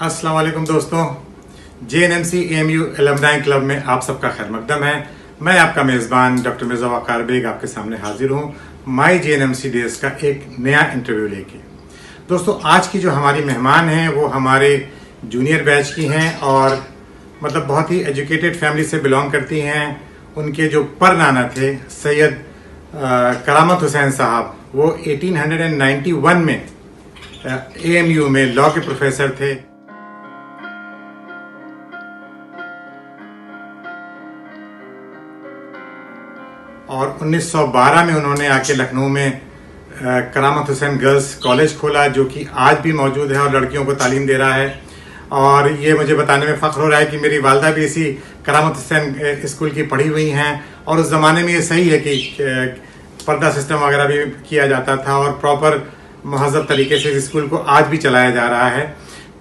अस्सलाम वालेकुम दोस्तों, JNMC AMU एलमनाई क्लब में आप सबका खैर मकदम है। मैं आपका मेज़बान डॉक्टर मिर्ज़ा वक़ार बेग आपके सामने हाजिर हूँ माई JNMC डेज़ का एक नया इंटरव्यू लेके। दोस्तों, आज की जो हमारी मेहमान हैं वो हमारे जूनियर बैच की हैं और मतलब बहुत ही एजुकेटेड फैमिली से बिलोंग करती हैं। उनके जो पर नाना थे सैयद करामत हुसैन साहब, वो 1891 में AMU में लॉ के प्रोफेसर थे। और 1912 में उन्होंने आके लखनऊ में करामत हुसैन गर्ल्स कॉलेज खोला, जो कि आज भी मौजूद है और लड़कियों को तालीम दे रहा है। और ये मुझे बताने में फ़ख्र हो रहा है कि मेरी वालदा भी इसी करामत हुसैन स्कूल की पढ़ी हुई हैं। और उस ज़माने में ये सही है कि पर्दा सिस्टम वगैरह भी किया जाता था और प्रॉपर महज़ब तरीके से इस स्कूल को आज भी चलाया जा रहा है।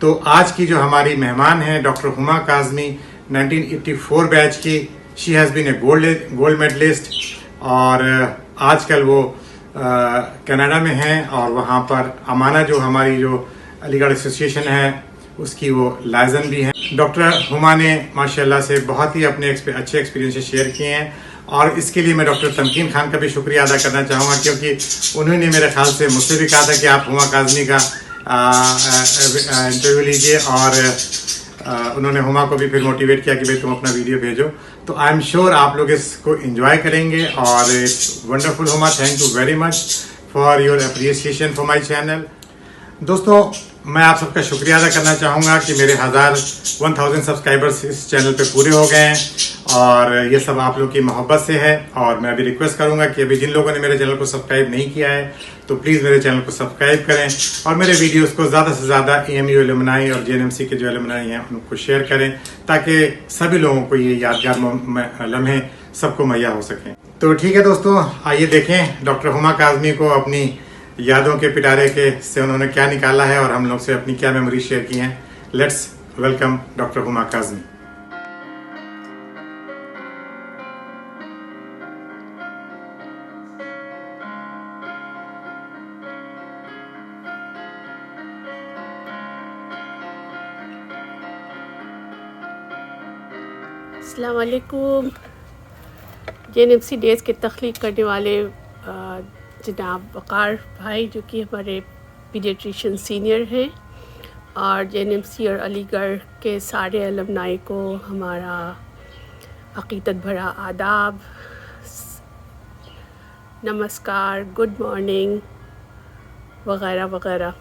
तो आज की जो हमारी मेहमान हैं डॉक्टर हुमा काज़मी, 1984 बैच की। She has been a gold medallist और आजकल वो कनाडा में हैं और वहाँ पर अमाना जो हमारी जो अलीगढ़ एसोसिएशन है उसकी वो लाइजन भी हैं। डॉक्टर हुमा ने माशाल्लाह से बहुत ही अपने अच्छे एक्सपीरियंसेस शेयर किए हैं और इसके लिए मैं डॉक्टर तमकीन खान का भी शुक्रिया अदा करना चाहूँगा, क्योंकि उन्होंने मेरे ख्याल से मुझसे भी कहा था कि आप हुमा काज़मी का इंटरव्यू लीजिए और उन्होंने हुमा को भी फिर मोटिवेट किया कि भाई तुम अपना वीडियो भेजो। तो आई एम श्योर आप लोग इसको एंजॉय करेंगे और it's wonderful. Huma, thank you very much for your appreciation for my channel. दोस्तों, मैं आप सबका शुक्रिया अदा करना चाहूँगा कि मेरे 1000 सब्सक्राइबर्स इस चैनल पे पूरे हो गए हैं और ये सब आप लोग की मोहब्बत से है। और मैं अभी रिक्वेस्ट करूँगा कि अभी जिन लोगों ने मेरे चैनल को सब्सक्राइब नहीं किया है तो प्लीज़ मेरे चैनल को सब्सक्राइब करें और मेरे वीडियोस को ज़्यादा से ज़्यादा AMU एलुमनाई और JNMC के जो एलुमनाई हैं उनको शेयर करें, ताकि सभी लोगों को ये यादगार लम्हे सबको मुहैया हो सकें। तो ठीक है दोस्तों, आइए देखें डॉक्टर हुमा काज़मी को अपनी यादों के पिटारे के से उन्होंने क्या निकाला है और हम लोग से अपनी क्या मेमोरी शेयर की हैं। Let's welcome doctor Huma Kazmi. अस्सलाम वालेकुम। JNMC डेज़ के तख्लीक करने वाले जनाब वक़ार भाई, जो कि हमारे पीडियाट्रिशियन सीनियर हैं, और JNMC और अलीगढ़ के सारे अलमनाई को हमारा अक़ीदत भरा आदाब, नमस्कार, गुड मॉर्निंग वग़ैरह वग़ैरह।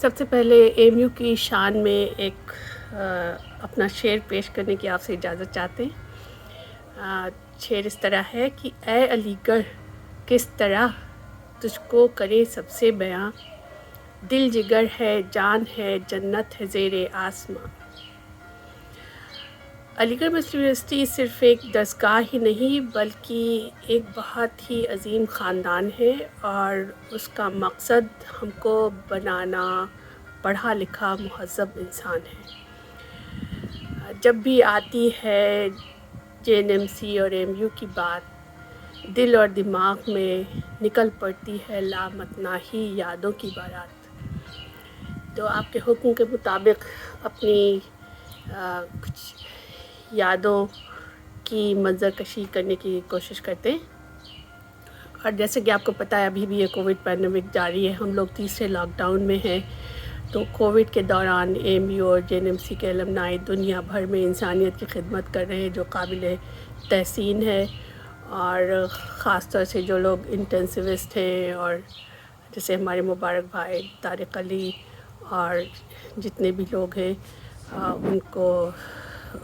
सबसे पहले AMU की शान में एक अपना शेर पेश करने की आपसे इजाज़त चाहते हैं। शेर इस तरह है कि ऐ अलीगढ़ किस तरह तुझको करे सबसे बयां, दिल जिगर है, जान है, जन्नत है ज़ेरे आसमां। अलीगढ़ मुस्लिम यूनिवर्सिटी सिर्फ़ एक दरसगाह ही नहीं बल्कि एक बहुत ही अजीम ख़ानदान है और उसका मकसद हमको बनाना पढ़ा लिखा मुहज़्ज़ब इंसान है। जब भी आती है JNMC और AMU की बात, दिल और दिमाग में निकल पड़ती है लामतनाही यादों की बारात। तो आपके हुक्म के मुताबिक अपनी कुछ यादों की मंजरकशी करने की कोशिश करते हैं। और जैसे कि आपको पता है अभी भी ये कोविड पैंडेमिक जारी है, हम लोग तीसरे लॉकडाउन में हैं। तो कोविड के दौरान AMU और JNMC के अलमनाई दुनिया भर में इंसानियत की खिदमत कर रहे हैं, जो काबिल तहसीन है। और ख़ास तौर से जो लोग इंटेंसिविस्ट हैं और जैसे हमारे मुबारक भाई, तारिक अली और जितने भी लोग हैं, उनको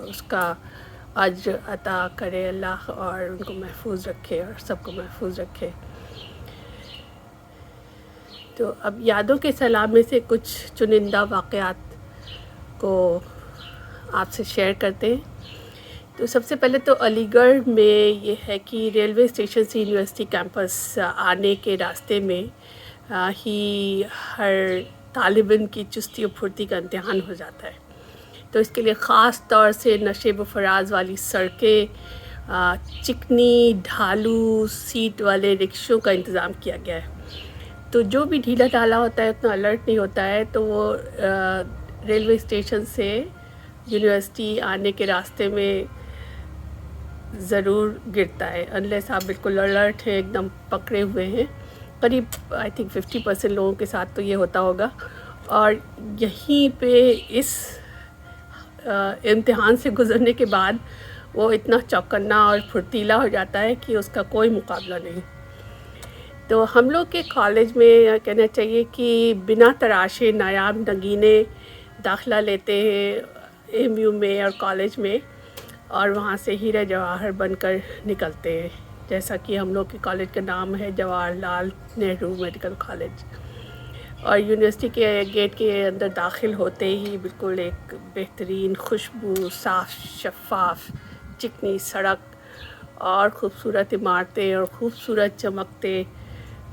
उसका अज्र अता करे अल्लाह और उनको महफूज रखे और सबको महफूज रखे। तो अब यादों के सलाम में से कुछ चुनिंदा वाक़यात को आपसे शेयर करते हैं। तो सबसे पहले तो अलीगढ़ में ये है कि रेलवे स्टेशन से यूनिवर्सिटी कैंपस आने के रास्ते में ही हर तालिबन की चुस्ती और फुर्ती का इम्तिहान हो जाता है। तो इसके लिए ख़ास तौर से नशेब व फराज वाली सड़कें, चिकनी ढालू सीट वाले रिक्शों का इंतज़ाम किया गया है। तो जो भी ढीला ढाला होता है उतना अलर्ट नहीं होता है, तो वो रेलवे स्टेशन से यूनिवर्सिटी आने के रास्ते में ज़रूर गिरता है, अनलेस आप बिल्कुल अलर्ट हैं, एकदम पकड़े हुए हैं। करीब आई थिंक 50% लोगों के साथ तो ये होता होगा। और यहीं पे इस इम्तिहान से गुज़रने के बाद वो इतना चौकन्ना और फुर्तीला हो जाता है कि उसका कोई मुकाबला नहीं। तो हम लोग के कॉलेज में कहना चाहिए कि बिना तराशे नायाब नगीने दाखिला लेते हैं एमयू में और कॉलेज में, और वहाँ से हीरे जवाहर बनकर निकलते हैं। जैसा कि हम लोग के कॉलेज का नाम है जवाहरलाल नेहरू मेडिकल कॉलेज। और यूनिवर्सिटी के गेट के अंदर दाखिल होते ही बिल्कुल एक बेहतरीन खुशबू, साफ़ शफ़ाफ चिकनी सड़क और ख़ूबसूरत इमारतें और ख़ूबसूरत चमकते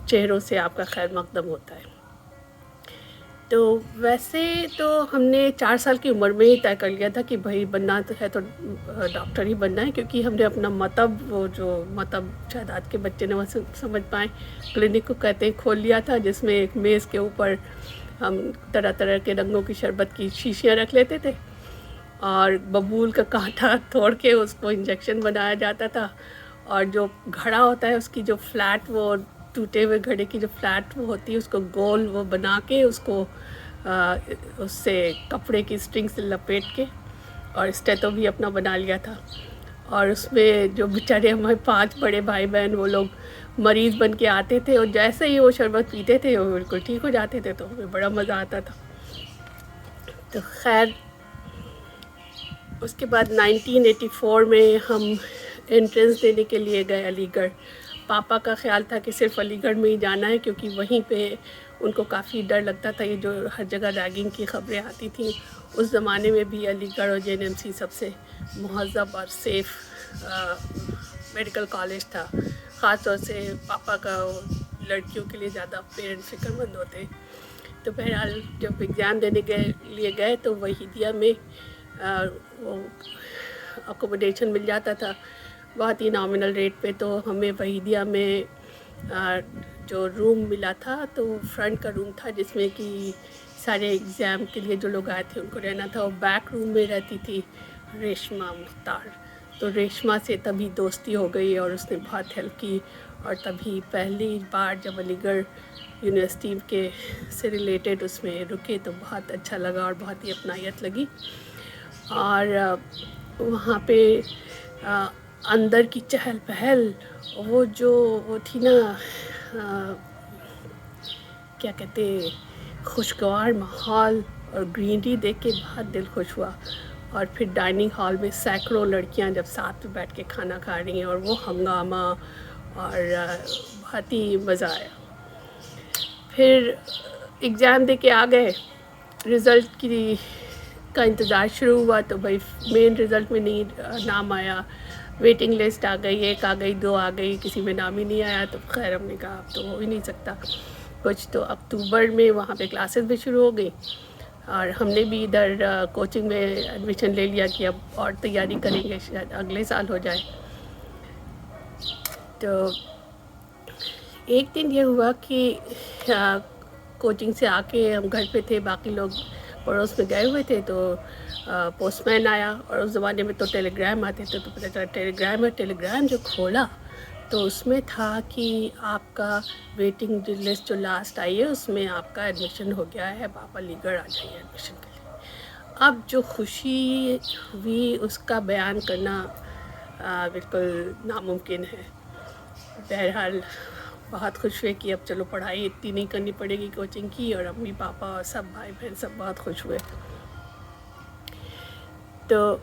चेहरों से आपका खैर मकदम होता है। तो वैसे तो हमने 4 साल की उम्र में ही तय कर लिया था कि भाई बनना तो है तो डॉक्टर ही बनना है, क्योंकि हमने अपना मतलब, वो जो मतलब शायद आज के बच्चे न समझ पाएँ, क्लिनिक को कहते हैं, खोल लिया था, जिसमें एक मेज़ के ऊपर हम तरह तरह के रंगों की शरबत की शीशियाँ रख लेते थे और बबूल का कांटा तोड़ के उसको इंजेक्शन बनाया जाता था। और जो घड़ा होता है उसकी जो फ्लैट, वो टूटे हुए घड़े की जो फ्लैट वो होती है, उसको गोल वो बना के उसको उससे कपड़े की स्ट्रिंग से लपेट के और स्टेथो भी अपना बना लिया था। और उसमें जो बेचारे हमारे 5 बड़े भाई बहन, वो लोग मरीज़ बन के आते थे और जैसे ही वो शरबत पीते थे वो बिल्कुल ठीक हो जाते थे, तो हमें बड़ा मज़ा आता था। तो खैर उसके बाद 1984 में हम एंट्रेंस देने के लिए गए अलीगढ़। पापा का ख्याल था कि सिर्फ अलीगढ़ में ही जाना है, क्योंकि वहीं पे उनको काफ़ी डर लगता था, ये जो हर जगह रैगिंग की ख़बरें आती थी। उस ज़माने में भी अलीगढ़ और JNMC सबसे महज़ब और सेफ़ मेडिकल कॉलेज था। ख़ास तौर से पापा का लड़कियों के लिए ज़्यादा पेरेंट्स फ़िक्रमंद होते। तो बहरहाल जब एग्ज़ाम देने के लिए गए तो वहीदिया में वो अकोमोडेशन मिल जाता था बहुत ही नॉमिनल रेट पे। तो हमें वहीदिया में जो रूम मिला था तो फ्रंट का रूम था, जिसमें कि सारे एग्ज़ाम के लिए जो लोग आए थे उनको रहना था। और बैक रूम में रहती थी रेशमा मुख्तार। तो रेशमा से तभी दोस्ती हो गई और उसने बहुत हेल्प की। और तभी पहली बार जब अलीगढ़ यूनिवर्सिटी के से रिलेटेड उसमें रुके तो बहुत अच्छा लगा और बहुत ही अपनायत लगी। और वहाँ पे अंदर की चहल पहल, वो थी ना, क्या कहते, खुशगवार माहौल और ग्रीनरी देख के बहुत दिल खुश हुआ। और फिर डाइनिंग हॉल में सैकड़ों लड़कियां जब साथ में बैठ के खाना खा रही हैं और वो हंगामा, और बहुत ही मज़ा आया। फिर एग्ज़ाम दे के आ गए, रिज़ल्ट का इंतज़ार शुरू हुआ। तो भाई मेन रिज़ल्ट में नहीं नाम आया, वेटिंग लिस्ट आ गई, 1 आ गई, 2 आ गई, किसी में नाम ही नहीं आया। तो खैर हमने कहा अब तो हो ही नहीं सकता कुछ। तो अक्टूबर में वहाँ पे क्लासेस भी शुरू हो गई और हमने भी इधर कोचिंग में एडमिशन ले लिया कि अब और तैयारी करेंगे, शायद अगले साल हो जाए। तो एक दिन ये हुआ कि कोचिंग से आके हम घर पे थे, बाकी लोग पड़ोस में गए हुए थे। तो पोस्टमैन आया, और उस ज़माने में तो टेलीग्राम आते थे, तो पता चला टेलीग्राम है। टेलीग्राम जो खोला तो उसमें था कि आपका वेटिंग लिस्ट जो लास्ट आई है उसमें आपका एडमिशन हो गया है, आप अलीगढ़ आ जाइए एडमिशन के लिए। अब जो खुशी हुई उसका बयान करना बिल्कुल नामुमकिन है। बहरहाल बहुत खुश हुए कि अब चलो पढ़ाई इतनी नहीं करनी पड़ेगी कोचिंग की, और अम्मी पापा और सब भाई बहन सब बहुत खुश हुए। तो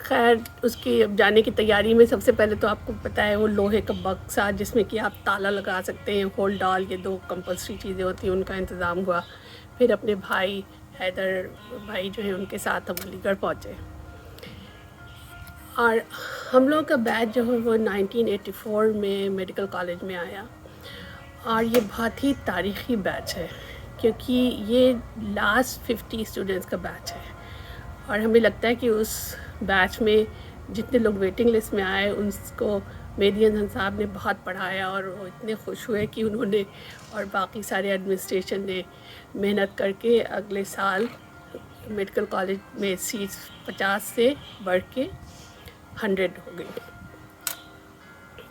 खैर उसकी अब जाने की तैयारी में सबसे पहले तो आपको पता है वो लोहे का बक्सा जिसमें कि आप ताला लगा सकते हैं, होल्ड डाल, ये 2 कंपल्सरी चीज़ें होती हैं, उनका इंतज़ाम हुआ। फिर अपने भाई हैदर भाई जो हैं उनके साथ हम अलीगढ़ पहुँचे। और हम लोगों का बैच जो है वो 1984 में मेडिकल कॉलेज में आया। और ये बहुत ही तारीख़ी बैच है, क्योंकि ये लास्ट 50 स्टूडेंट्स का बैच है। और हमें लगता है कि उस बैच में जितने लोग वेटिंग लिस्ट में आए उनको मेहदी हसन साहब ने बहुत पढ़ाया, और वो इतने खुश हुए कि उन्होंने और बाकी सारे एडमिनिस्ट्रेशन ने मेहनत करके अगले साल मेडिकल कॉलेज में सीट्स 50 से बढ़ के 100 हो गई,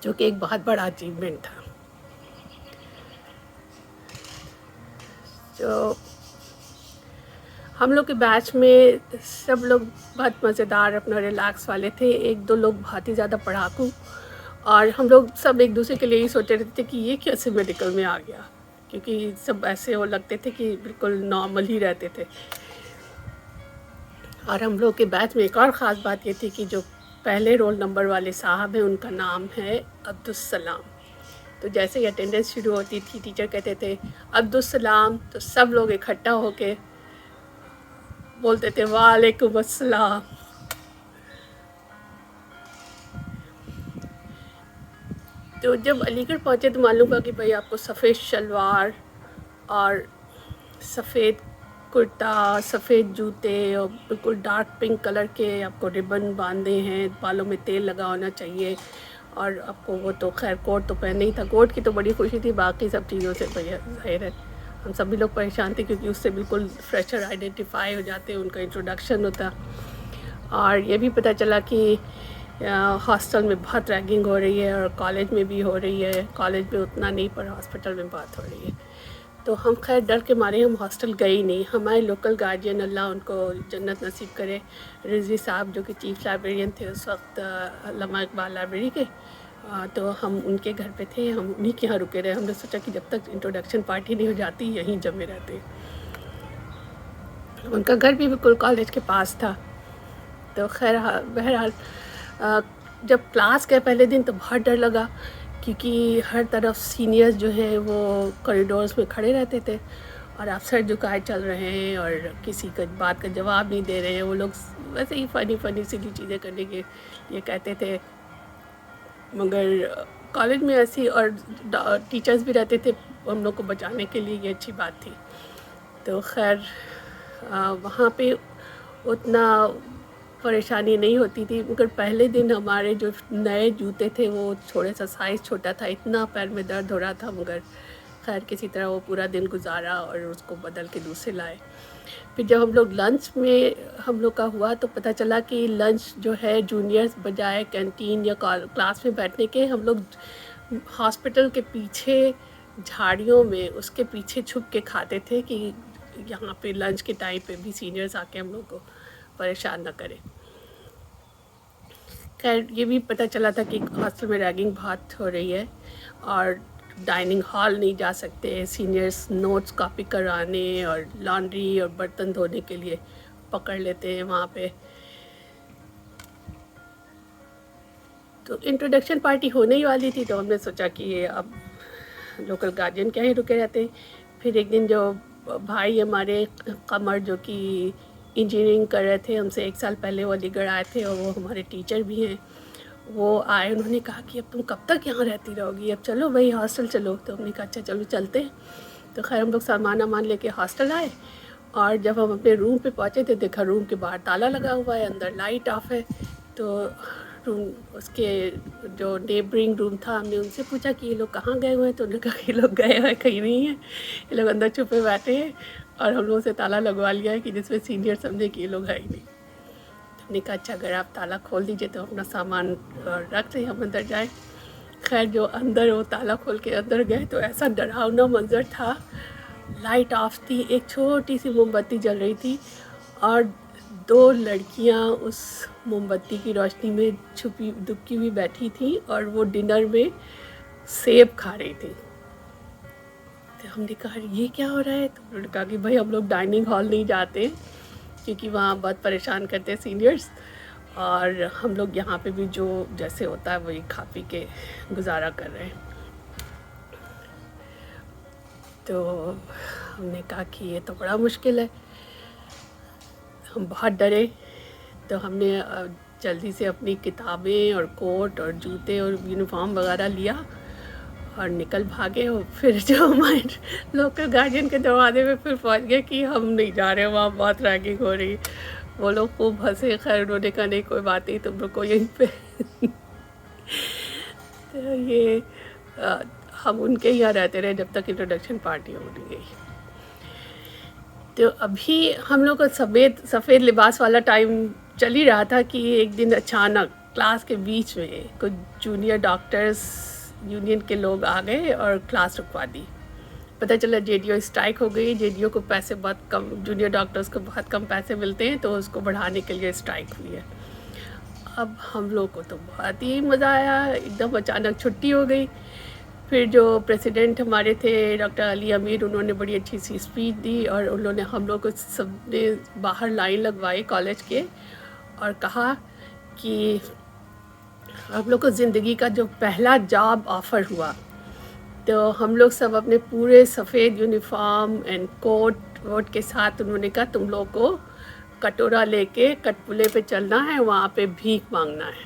जो कि एक बहुत बड़ा अचीवमेंट था। तो हम लोग के बैच में सब लोग बहुत मज़ेदार, अपना रिलैक्स वाले थे। एक दो लोग बहुत ही ज़्यादा पढ़ाकू, और हम लोग सब एक दूसरे के लिए ही सोच रहे थे कि ये कैसे मेडिकल में आ गया, क्योंकि सब ऐसे वो लगते थे कि बिल्कुल नॉर्मल ही रहते थे। और हम लोग के बैच में एक और ख़ास बात ये थी कि जो पहले रोल नंबर वाले साहब हैं उनका नाम है अब्दुलसलाम। तो जैसे ही अटेंडेंस शुरू होती थी टीचर कहते थे अब्दुलसलाम, तो सब लोग इकट्ठा होके बोलते थे वालेकुम अस्सलाम। तो जब अलीगढ़ पहुँचे तो मालूम हुआ कि भाई आपको सफ़ेद शलवार और सफ़ेद कुर्ता, सफ़ेद जूते और बिल्कुल डार्क पिंक कलर के आपको रिबन बांधे हैं, बालों में तेल लगा होना चाहिए, और आपको वो तो खैर कोट तो पहने ही था। कोट की तो बड़ी खुशी थी, बाकी सब चीज़ों से भैया जाहिर है हम सभी लोग परेशान थे, क्योंकि उससे बिल्कुल फ्रेशर आइडेंटिफाई हो जाते, उनका इंट्रोडक्शन होता। और ये भी पता चला कि हॉस्टल में बहुत रैगिंग हो रही है, और कॉलेज में भी हो रही है। कॉलेज में उतना नहीं, पर हॉस्पिटल में बात हो रही है। तो हम खैर डर के मारे हम हॉस्टल गए ही नहीं। हमारे लोकल गार्जियन, अल्लाह उनको जन्नत नसीब करे, रिजवी साहब जो कि चीफ लाइब्रेरियन थे उस वक्त अल्लामा इकबाल लाइब्रेरी के, तो हम उनके घर पे थे, हम उन्हीं के यहाँ रुके रहे। हमने सोचा कि जब तक इंट्रोडक्शन पार्टी नहीं हो जाती यहीं जमे रहते। उनका घर भी बिल्कुल कॉलेज के पास था। तो खैर बहरहाल जब क्लास के पहले दिन तो बहुत डर लगा, क्योंकि हर तरफ सीनियर्स जो हैं वो कॉरिडोर्स में खड़े रहते थे, और आप सर झुकाए चल रहे हैं और किसी का बात का जवाब नहीं दे रहे हैं। वो लोग वैसे ही फ़नी सीधी चीज़ें करने के ये कहते थे, मगर कॉलेज में ऐसी और टीचर्स भी रहते थे हम लोग को बचाने के लिए, ये अच्छी बात थी। तो खैर वहाँ पे उतना परेशानी नहीं होती थी, मगर पहले दिन हमारे जो नए जूते थे वो थोड़ा सा साइज़ छोटा था, इतना पैर में दर्द हो रहा था, मगर खैर किसी तरह वो पूरा दिन गुजारा और उसको बदल के दूसरे लाए। फिर जब हम लोग लंच में हम लोग का हुआ तो पता चला कि लंच जो है जूनियर्स बजाय कैंटीन या क्लास में बैठने के, हम लोग हॉस्पिटल के पीछे झाड़ियों में उसके पीछे छुप के खाते थे, कि यहाँ पे लंच के टाइम पे भी सीनियर्स आके हम लोग को परेशान न करें। खैर ये भी पता चला था कि हॉस्टल में रैगिंग बहुत हो रही है, और डाइनिंग हॉल नहीं जा सकते सीनियर्स, नोट्स कॉपी कराने और लॉन्ड्री और बर्तन धोने के लिए पकड़ लेते हैं वहाँ पे। तो इंट्रोडक्शन पार्टी होने ही वाली थी, तो हमने सोचा कि ये अब लोकल गार्जियन क्या ही रुके रहते हैं। फिर एक दिन जो भाई हमारे कमर, जो कि इंजीनियरिंग कर रहे थे हमसे 1 साल पहले, वो अलीगढ़ आए थे और वो हमारे टीचर भी हैं, वो आए। उन्होंने कहा कि अब तुम कब तक यहाँ रहती रहोगी, अब चलो भाई हॉस्टल चलो। तो हमने कहा अच्छा चलो चलते हैं। तो खैर हम लोग सामान लेके हॉस्टल आए, और जब हम अपने रूम पे पहुँचे तो देखा रूम के बाहर ताला लगा हुआ है, अंदर लाइट ऑफ है। तो रूम उसके जो नेबरिंग रूम था, हमने उनसे पूछा कि ये लोग कहाँ गए हुए हैं, तो उन्होंने कहा ये लोग गए हुए कहीं नहीं हैं, ये लोग अंदर छुपे बैठे हैं, और हम लोगों से ताला लगवा लिया है कि जिसमें सीनियर समझे कि ये लोग है ही नहीं। तो हमने कहा अच्छा अगर आप ताला खोल दीजिए तो अपना सामान रख दें, हम अंदर जाएँ। खैर जो अंदर वो ताला खोल के अंदर गए तो ऐसा डरावना मंजर था, लाइट ऑफ थी, एक छोटी सी मोमबत्ती जल रही थी, और 2 लड़कियां उस मोमबत्ती की रोशनी में छुपी दुबकी हुई बैठी थी, और वो डिनर में सेब खा रही थी। तो हमने कहा ये क्या हो रहा है, तो उन्होंने कहा कि भाई हम लोग डाइनिंग हॉल नहीं जाते क्योंकि वहाँ बहुत परेशान करते हैं सीनियर्स, और हम लोग यहाँ पे भी जो जैसे होता है वही खा पी के गुजारा कर रहे हैं। तो हमने कहा कि ये तो बड़ा मुश्किल है, हम बहुत डरे। तो हमने जल्दी से अपनी किताबें और कोट और जूते और यूनिफॉर्म वगैरह लिया और निकल भागे। और फिर जो हमारे लोकल गार्जियन के दरवाजे में फिर पहुंच गए कि हम नहीं जा रहे, वहाँ बहुत रैगिंग हो रही। वो लोग खूब हंसे। खैर उन्होंने कहा नहीं कोई बात नहीं, तुम लोग को यहीं पे तो ये हम उनके यहाँ रहते रहे जब तक इंट्रोडक्शन पार्टी हो नहीं गई। تو ابھی ہم لوگ کو سفید لباس والا ٹائم چل ہی رہا تھا کہ ایک دن اچانک کلاس کے بیچ میں کچھ جونیئر ڈاکٹرز یونین کے لوگ آ گئے اور کلاس رکوا دی. پتہ چلا جے ڈی او اسٹرائک ہو گئی. جے ڈی او کو پیسے بہت کم، جونیئر ڈاکٹرز کو بہت کم پیسے ملتے ہیں، تو اس کو بڑھانے کے لیے اسٹرائک ہوئی ہے. اب ہم لوگ کو تو بہت ہی مزہ آیا، ایک دم اچانک چھٹی ہو گئی. پھر جو پریسیڈنٹ ہمارے تھے ڈاکٹر علی امیر، انہوں نے بڑی اچھی سی اسپیچ دی اور انہوں نے ہم لوگ کو سب نے باہر لائن لگوائی کالج کے اور کہا کہ ہم لوگ کو زندگی کا جو پہلا جاب آفر ہوا، تو ہم لوگ سب اپنے پورے سفید یونیفارم اینڈ کوٹ ووٹ کے ساتھ، انہوں نے کہا تم لوگ کو کٹورا لے کے کٹپلے پہ چلنا ہے، وہاں پہ بھیک مانگنا ہے.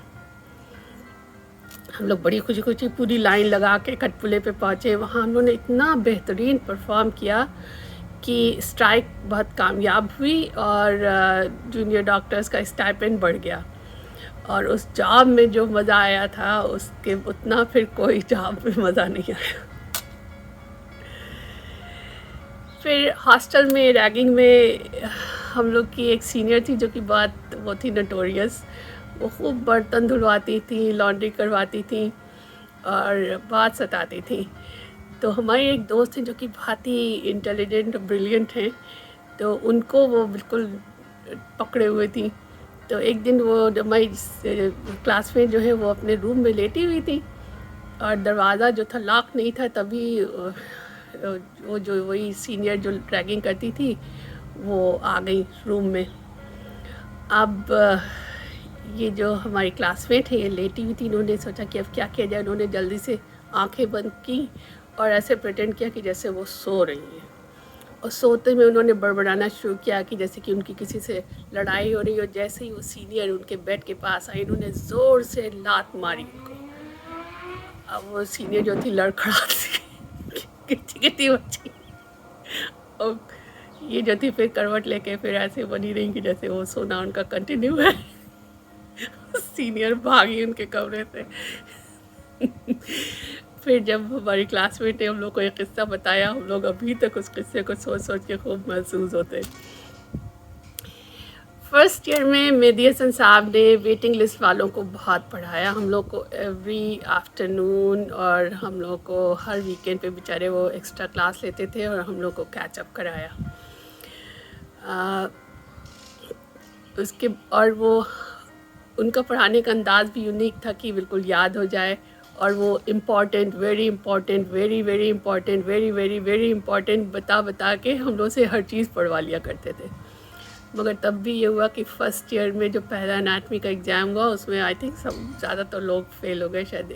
ہم لوگ بڑی خوشی خوشی پوری لائن لگا کے کٹپلے پہ پہنچے. وہاں ہم لوگوں نے اتنا بہترین پرفارم کیا کہ اسٹرائک بہت کامیاب ہوئی اور جونیئر ڈاکٹرز کا اسٹائپنڈ بڑھ گیا. اور اس جاب میں جو مزہ آیا تھا اس کے اتنا پھر کوئی جاب میں مزہ نہیں آیا. پھر ہاسٹل میں ریگنگ میں ہم لوگ کی ایک سینئر تھی جو کہ بات وہ تھی نوٹوریس. وہ خوب برتن دھلواتی تھیں، لانڈری کرواتی تھیں اور بہت ستاتی تھیں. تو ہماری ایک دوست ہیں جو کہ بہت ہی انٹیلیجنٹ بریلینٹ ہیں، تو ان کو وہ بالکل پکڑے ہوئے تھیں. تو ایک دن وہ ہماری کلاس میں جو ہے وہ اپنے روم میں لیٹی ہوئی تھی اور دروازہ جو تھا لاک نہیں تھا. تبھی وہ جو وہی سینئر جو ریگنگ کرتی تھی وہ آ گئی روم میں. اب یہ جو ہماری کلاس میٹ ہے یہ لیٹی ہوئی تھی. انہوں نے سوچا کہ اب کیا کیا جائے. انہوں نے جلدی سے آنکھیں بند کی اور ایسے پریٹینڈ کیا کہ جیسے وہ سو رہی ہیں، اور سوتے میں انہوں نے بڑبڑانا شروع کیا کہ جیسے کہ ان کی کسی سے لڑائی ہو رہی ہو. جیسے ہی وہ سینئر ان کے بیڈ کے پاس آئی، انہوں نے زور سے لات ماری ان کو. اب وہ سینئر جو تھی لڑکھڑا کتی بچی، اور یہ جو تھی پھر کروٹ لے کے پھر ایسے بنی رہی کہ جیسے وہ سونا ان کا کنٹینیو ہے. سینئر بھاگی ان کے کمرے سے. پھر جب ہماری کلاس میٹ نے ہم لوگ کو یہ قصہ بتایا، ہم لوگ ابھی تک اس قصے کو سوچ سوچ کے خوب محسوس ہوتے. فرسٹ ایئر میں مہدی حسن صاحب نے ویٹنگ لسٹ والوں کو بہت پڑھایا. ہم لوگ کو ایوری آفٹرنون اور ہم لوگ کو ہر ویکینڈ پہ بیچارے وہ ایکسٹرا کلاس لیتے تھے اور ہم لوگ کو کیچ اپ کرایا. اس کے اور وہ ان کا پڑھانے کا انداز بھی یونیک تھا کہ بالکل یاد ہو جائے. اور وہ important, very important, very very important, very very very important بتا کے ہم لوگ سے ہر چیز پڑھوا لیا کرتے تھے. مگر تب بھی یہ ہوا کہ فرسٹ ایئر میں جو پہلا اناٹمی کا ایگزام ہوا اس میں آئی تھنک سب زیادہ تو لوگ فیل ہو گئے. شاید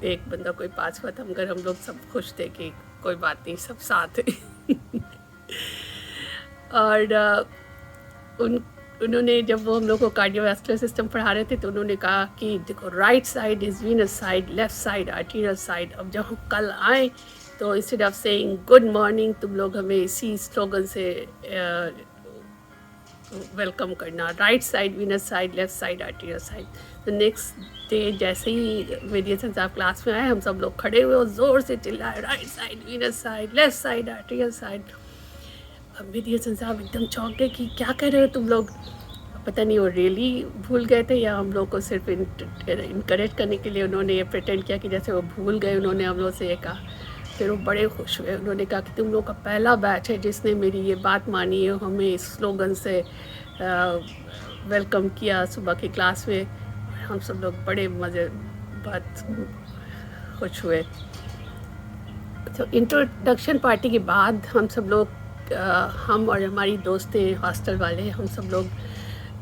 ایک بندہ کوئی پاس ہوا تھا، مگر ہم لوگ سب خوش تھے کہ کوئی بات نہیں، سب ساتھ ہیں. اور انہوں نے جب وہ ہم لوگ کو کارڈیو ویسکولر سسٹم پڑھا رہے تھے تو انہوں نے کہا کہ دیکھو right side is venous side, left side arterial side. اب جب ہم کل آئیں تو instead of saying good morning تم لوگ ہمیں اسی سلوگن سے ویلکم کرنا، right side venous side, left side arterial side. تو نیکسٹ ڈے جیسے ہی مہدی حسن صاحب کلاس میں آئے، ہم سب لوگ کھڑے ہوئے اور زور سے چلائے right side venous side, left side arterial side. اب مہدی حسن صاحب ایک دم چونک گئے کہ کیا کہہ رہے ہو تم لوگ. پتہ نہیں وہ ریئلی بھول گئے تھے یا ہم لوگ کو صرف انکریج کرنے کے لیے انہوں نے یہ پریٹینڈ کیا کہ جیسے وہ بھول گئے. انہوں نے ہم لوگ سے یہ کہا. پھر وہ بڑے خوش ہوئے. انہوں نے کہا کہ تم لوگ کا پہلا بیچ ہے جس نے میری یہ بات مانی ہے، ہمیں اس سلوگن سے ویلکم کیا صبح کی کلاس میں. ہم سب لوگ بڑے بہت خوش ہوئے. تو انٹروڈکشن پارٹی کے بعد ہم سب لوگ، ہم اور ہماری دوستیں ہاسٹل والے، ہم سب لوگ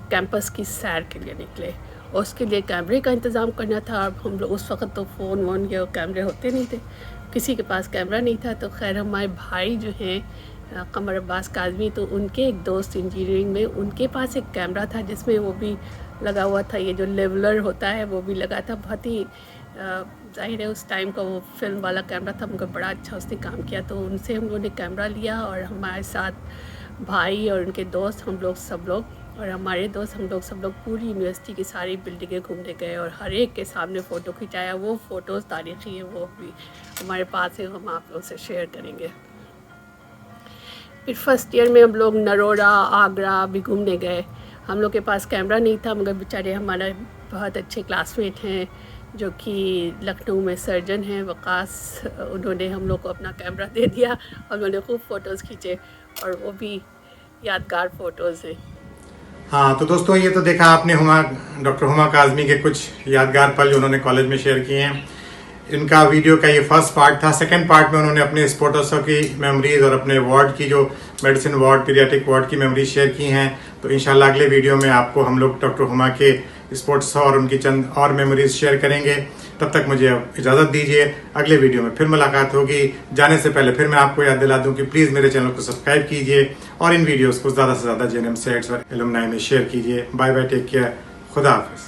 کیمپس کی سیر کے لیے نکلے. اور اس کے لیے کیمرے کا انتظام کرنا تھا. اب ہم لوگ اس وقت تو فون وون یا کیمرے ہوتے نہیں تھے، کسی کے پاس کیمرہ نہیں تھا. تو خیر ہمارے بھائی جو ہیں قمر عباس کاظمی، تو ان کے ایک دوست انجینئرنگ میں، ان کے پاس ایک کیمرہ تھا جس میں وہ بھی لگا ہوا تھا، یہ جو لیولر ہوتا ہے وہ بھی لگا تھا. بہت ہی ظاہر ہے اس ٹائم کا وہ فلم والا کیمرہ تھا، مگر بڑا اچھا اس نے کام کیا. تو ان سے ہم لوگوں نے کیمرہ لیا اور ہمارے ساتھ بھائی اور ان کے دوست، ہم لوگ سب لوگ اور ہمارے دوست، ہم لوگ سب لوگ پوری یونیورسٹی کی ساری بلڈنگیں گھومنے گئے اور ہر ایک کے سامنے فوٹو کھنچایا. وہ فوٹوز تاریخی ہیں، وہ بھی ہمارے پاس ہے، ہم آپ لوگ سے شیئر کریں گے. پھر فرسٹ ایئر میں ہم لوگ نروڑا آگرہ بھی گھومنے گئے. ہم لوگ کے پاس کیمرہ نہیں تھا مگر بیچارے ہمارے بہت اچھے کلاس میٹ ہیں جو کہ لکھنؤ میں سرجن ہیں وقاص, انہوں نے ہم لوگ کو اپنا کیمرہ دے دیا اور انہوں نے خوب فوٹوز کھینچے اور وہ بھی یادگار فوٹوز ہیں. ہاں تو دوستوں یہ تو دیکھا آپ نے ڈاکٹر ہما کاظمی کے کچھ یادگار پل جو انہوں نے کالج میں شیئر کیے ہیں. ان کا ویڈیو کا یہ فرسٹ پارٹ تھا. سیکنڈ پارٹ میں انہوں نے اپنے اسپورٹسوں کی میموریز اور اپنے وارڈ کی جو میڈیسن وارڈ پیڈیاٹرک وارڈ کی میموریز شیئر کی ہیں. تو انشاءاللہ اگلے ویڈیو میں آپ کو ہم لوگ ڈاکٹر ہما کے اسپورٹس اور ان کی چند اور میموریز شیئر کریں گے. تب تک مجھے اجازت دیجیے, اگلے ویڈیو میں پھر ملاقات ہوگی. جانے سے پہلے پھر میں آپ کو یاد دلا دوں کہ پلیز میرے چینل کو سبسکرائب کیجیے اور ان ویڈیوز کو زیادہ سے زیادہ JNM SETS اور الومنائی میں شیئر کیجیے. بائے بائے, ٹیک کیئر, خدا حافظ.